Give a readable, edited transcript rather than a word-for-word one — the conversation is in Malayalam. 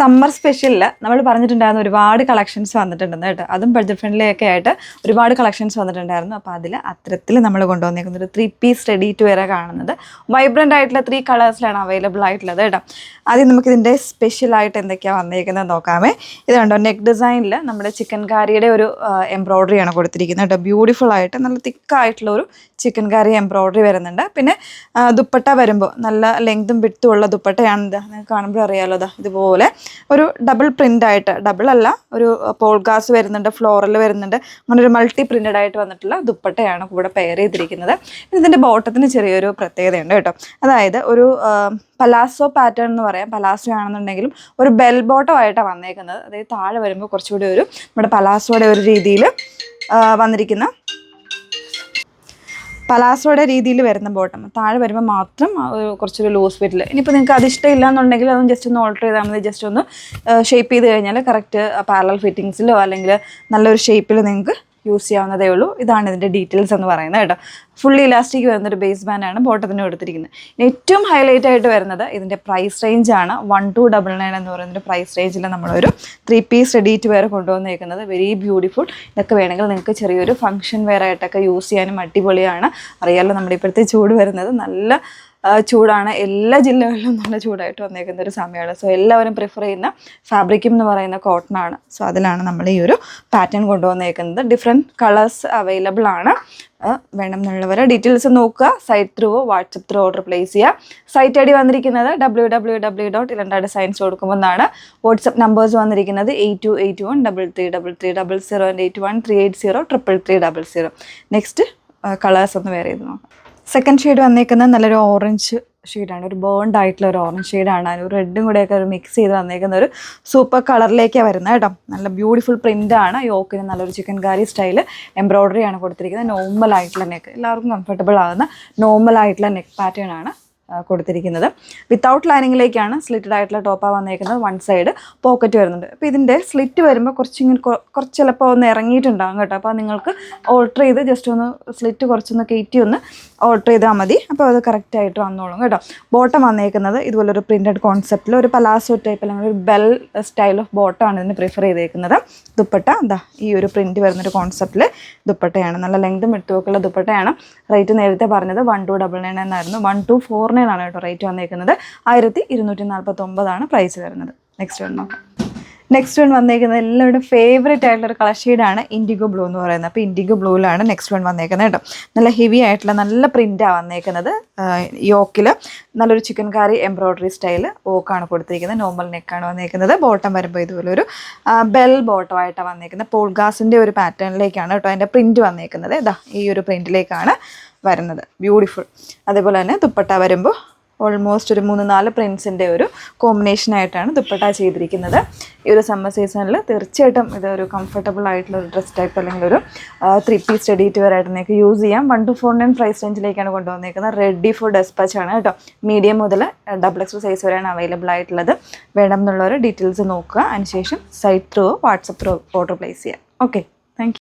സമ്മർ സ്പെഷ്യലിൽ നമ്മൾ പറഞ്ഞിട്ടുണ്ടായിരുന്ന ഒരുപാട് കളക്ഷൻസ് വന്നിട്ടുണ്ടെന്ന് കേട്ടോ. അതും ബഡ്ജറ്റ് ഫ്രണ്ട്ലി ഒക്കെ ആയിട്ട് ഒരുപാട് കളക്ഷൻസ് വന്നിട്ടുണ്ടായിരുന്നു. അപ്പോൾ അതിൽ അത്തരത്തിൽ നമ്മൾ കൊണ്ടുവന്നേക്കുന്ന ഒരു 3 പീസ് റെഡി ടു വെയർ കാണുന്നത് വൈബ്രൻ്റ് ആയിട്ടുള്ള 3 കളേഴ്സിലാണ് അവൈലബിൾ ആയിട്ടുള്ളത് കേട്ടോ. ആദ്യം നമുക്കിതിൻ്റെ സ്പെഷ്യലായിട്ട് എന്തൊക്കെയാണ് വന്നേക്കുന്നത് നോക്കാമേ. ഇത് കണ്ടോ, നെക്ക് ഡിസൈനിൽ നമ്മുടെ ചിക്കൻ കാരിയുടെ ഒരു എംബ്രോയ്ഡറിയാണ് കൊടുത്തിരിക്കുന്നത് കേട്ടോ. ബ്യൂട്ടിഫുൾ ആയിട്ട് നല്ല തിക്കായിട്ടുള്ള ഒരു ചിക്കൻ കറി എംബ്രോയ്ഡറി വരുന്നുണ്ട്. പിന്നെ ദുപ്പട്ട വരുമ്പോൾ നല്ല ലെങ്തും വിട്ടും ഉള്ള ദുപ്പട്ടയാണ്. നിങ്ങൾക്ക് കാണുമ്പോൾ അറിയാമല്ലോ, ഇതുപോലെ ഒരു ഡബിൾ പ്രിൻ്റ് ആയിട്ട്, ഡബിൾ അല്ല, ഒരു പോൾഗാസ് വരുന്നുണ്ട്, ഫ്ലോറൽ വരുന്നുണ്ട്, അങ്ങനെ ഒരു മൾട്ടി പ്രിൻ്റഡ് ആയിട്ട് വന്നിട്ടുള്ള ദുപ്പട്ടയാണ് കൂടെ പെയർ ചെയ്തിരിക്കുന്നത്. ഇതിൻ്റെ ബോട്ടത്തിന് ചെറിയൊരു പ്രത്യേകതയുണ്ട് കേട്ടോ. അതായത് ഒരു പലാസോ പാറ്റേൺ എന്ന് പറയാം. പലാസോ ആണെന്നുണ്ടെങ്കിലും ഒരു ബെൽ ബോട്ടം ആയിട്ടാണ് വന്നേക്കുന്നത്. അതായത് താഴെ വരുമ്പോൾ കുറച്ചുകൂടി ഒരു നമ്മുടെ പലാസോയുടെ ഒരു രീതിയിൽ വന്നിരിക്കുന്ന പലാസോയുടെ രീതിയിൽ വരുന്ന ബോട്ടം, താഴെ വരുമ്പോൾ മാത്രം കുറച്ചൊരു ലൂസ് ഫിറ്റിൽ. ഇനിയിപ്പോൾ നിങ്ങൾക്ക് അത് ഇഷ്ടമില്ല എന്നുണ്ടെങ്കിൽ അതൊന്ന് ജസ്റ്റ് ഒന്ന് ഓൾട്ടർ ചെയ്താൽ മതി. ജസ്റ്റ് ഒന്ന് ഷേപ്പ് ചെയ്ത് കഴിഞ്ഞാൽ കറക്റ്റ് പാരലൽ ഫിറ്റിങ്സിലോ അല്ലെങ്കിൽ നല്ലൊരു ഷേപ്പിൽ നിങ്ങൾക്ക് യൂസ് ചെയ്യാവുന്നതേ ഉള്ളൂ. ഇതാണ് ഇതിൻ്റെ ഡീറ്റെയിൽസ് എന്ന് പറയുന്നത് കേട്ടോ. ഫുള്ളി ഇലാസ്റ്റിക് വരുന്നൊരു ബേസ് ബാൻഡാണ് ബോട്ടത്തിന് കൊടുത്തിരിക്കുന്നത്. ഏറ്റവും ഹൈലൈറ്റ് ആയിട്ട് വരുന്നത് ഇതിൻ്റെ പ്രൈസ് റേഞ്ചാണ്. 1299 എന്ന് പറയുന്നൊരു പ്രൈസ് റേഞ്ചിൽ നമ്മളൊരു 3 പീസ് റെഡി ടു വെയർ കൊണ്ടുവന്നേക്കുന്നത്. Very beautiful. ഇതൊക്കെ വേണമെങ്കിൽ നിങ്ങൾക്ക് ചെറിയൊരു ഫംഗ്ഷൻ വെയർ ആയിട്ടൊക്കെ യൂസ് ചെയ്യാനും അടിപൊളിയാണ്. അറിയാമല്ലോ, നമ്മുടെ ഇപ്പോഴത്തെ ചൂട് വരുന്നത് നല്ല ചൂടാണ്. എല്ലാ ജില്ലകളിലും നല്ല ചൂടായിട്ട് വന്നേക്കുന്ന ഒരു സമയമാണ്. സോ എല്ലാവരും പ്രിഫർ ചെയ്യുന്ന ഫാബ്രിക്കും എന്ന് പറയുന്ന കോട്ടണാണ്. സോ അതിലാണ് നമ്മൾ ഈ ഒരു പാറ്റേൺ കൊണ്ടുവന്നേക്കുന്നത്. ഡിഫറെൻറ്റ് കളേഴ്സ് അവൈലബിൾ ആണ്. വേണം എന്നുള്ളവർ ഡീറ്റെയിൽസ് നോക്കുക. സൈറ്റ് ത്രൂവോ വാട്സപ്പ് ത്രൂ ഓർഡർ പ്ലേസ് ചെയ്യുക. സൈറ്റ് ഐ ഡി വന്നിരിക്കുന്നത് www.ilandadesigns കൊടുക്കുമെന്നാണ്. വാട്സപ്പ് നമ്പേഴ്സ് വന്നിരിക്കുന്നത് 8281333300 and 8138038000. നെക്സ്റ്റ് കളേഴ്സ് ഒന്ന് വേറെ ചെയ്ത് നോക്കാം. സെക്കൻഡ് ഷെയ്ഡ് വന്നേക്കുന്നത് നല്ലൊരു ഓറഞ്ച് ഷെയ്ഡാണ്. ഒരു ബേൺഡ് ആയിട്ടുള്ള ഒരു ഓറഞ്ച് ഷെയ്ഡാണ്. ഒരു റെഡും കൂടെയൊക്കെ ഒരു മിക്സ് ചെയ്ത് വന്നേക്കുന്ന ഒരു സൂപ്പർ കളറിലേക്കാണ് വരുന്നത് കേട്ടോ. നല്ല ബ്യൂട്ടിഫുൾ പ്രിൻ്റാണ്. യോക്കിന് നല്ലൊരു ചിക്കൻ കാരി സ്റ്റൈല് എംബ്രോയ്ഡറിയാണ് കൊടുത്തിരിക്കുന്നത്. നോർമൽ ആയിട്ടുള്ള നെക്ക്, എല്ലാവർക്കും കംഫർട്ടബിൾ ആകുന്ന നോർമൽ ആയിട്ടുള്ള നെക്ക് പാറ്റേൺ ആണ് കൊടുത്തിരിക്കുന്നത്. വിത്തൗട്ട് ലൈനിങ്ങിലേക്കാണ് സ്ലിറ്റഡ് ആയിട്ടുള്ള ടോപ്പാണ് വന്നേക്കുന്നത്. വൺ സൈഡ് പോക്കറ്റ് വരുന്നുണ്ട്. അപ്പോൾ ഇതിൻ്റെ സ്ലിറ്റ് വരുമ്പോൾ കുറച്ച് ചിലപ്പോൾ ഒന്ന് ഇറങ്ങിയിട്ടുണ്ടാകും കേട്ടോ. അപ്പോൾ നിങ്ങൾക്ക് ഓൾട്ടർ ചെയ്ത് ജസ്റ്റ് ഒന്ന് സ്ലിറ്റ് കുറച്ചൊന്ന് കയറ്റി ഒന്ന് ഓൾട്ടർ ചെയ്താൽ മതി. അപ്പോൾ അത് കറക്റ്റായിട്ട് വന്നോളും കേട്ടോ. ബോട്ടം വന്നേക്കുന്നത് ഇതുപോലൊരു പ്രിൻറ്റഡ് കോൺസെപ്റ്റിൽ ഒരു പലാസോ ടൈപ്പ് അല്ലെങ്കിൽ ഒരു ബെൽ സ്റ്റൈൽ ഓഫ് ബോട്ടമാണ് ഇതിന് പ്രിഫർ ചെയ്തേക്കുന്നത്. ദുപ്പട്ട ഈ ഒരു പ്രിൻറ്റ് വരുന്നൊരു കോൺസെപ്റ്റിൽ ദുപ്പട്ടയാണ്. നല്ല ലെങ്തും വിട്ടുമൊക്കെയുള്ള ദുപ്പട്ടയാണ്. റേറ്റ് നേരത്തെ പറഞ്ഞത് 1299 എന്നായിരുന്നു. 1249 ആണ് കേട്ടോ റേറ്റ് വന്നേക്കുന്നത്. 1249 പ്രൈസ് വരുന്നത്. നെക്സ്റ്റ് വൺ നോക്കാം. നെക്സ്റ്റ് വൺ വന്നേക്കുന്നത് എല്ലാവരുടെ ഫേവറേറ്റ് ആയിട്ടുള്ളൊരു കളർ ഷെയ്ഡാണ് ഇൻഡിഗോ ബ്ലൂ എന്ന് പറയുന്നത്. അപ്പോൾ ഇൻഡിഗോ ബ്ലൂവിലാണ് നെക്സ്റ്റ് വൺ വന്നേക്കുന്നത് കേട്ടോ. നല്ല ഹെവി ആയിട്ടുള്ള നല്ല പ്രിൻ്റാണ് വന്നേക്കുന്നത്. യോക്കിൽ നല്ലൊരു ചിക്കൻ കാരി എംബ്രോയ്ഡറി സ്റ്റൈൽ ഓക്കാണ് കൊടുത്തിരിക്കുന്നത്. നോർമൽ നെക്കാണ് വന്നേക്കുന്നത്. ബോട്ടം വരുമ്പോൾ ഇതുപോലെ ഒരു ബെൽ ബോട്ടം ആയിട്ടാണ് വന്നേക്കുന്നത്. പോൾഗാസിൻ്റെ ഒരു പാറ്റേണിലേക്കാണ് കേട്ടോ അതിൻ്റെ പ്രിൻറ്റ് വന്നേക്കുന്നത്. ഈ ഒരു പ്രിൻറ്റിലേക്കാണ് വരുന്നത്. ബ്യൂട്ടിഫുൾ. അതേപോലെ തന്നെ ദുപ്പട്ട വരുമ്പോൾ ഓൾമോസ്റ്റ് ഒരു 3-4 പ്രിൻസിൻ്റെ ഒരു കോമ്പിനേഷനായിട്ടാണ് ദുപ്പട്ട ചെയ്തിരിക്കുന്നത്. ഈ ഒരു സമ്മർ സീസണിൽ തീർച്ചയായിട്ടും ഇതൊരു കംഫർട്ടബിൾ ആയിട്ടുള്ള ഒരു ഡ്രസ് ടൈപ്പ് അല്ലെങ്കിൽ ഒരു 3 പീസ് റെഡി ടു വെയർ ആയിട്ട് നിങ്ങൾക്ക് യൂസ് ചെയ്യാം. 1249 പ്രൈസ് റേഞ്ചിലേക്കാണ് കൊണ്ടുവന്നേക്കുന്നത്. റെഡി ഫോർ ഡെസ്പാച്ച് ആണ് കേട്ടോ. മീഡിയം മുതൽ XXL സൈസ് വരെയാണ് അവൈലബിൾ ആയിട്ടുള്ളത്. വേണം എന്നുള്ളവർ ഡീറ്റെയിൽസ് നോക്കുക. അതിനുശേഷം site through WhatsApp through order place ചെയ്യാം. ഓക്കെ.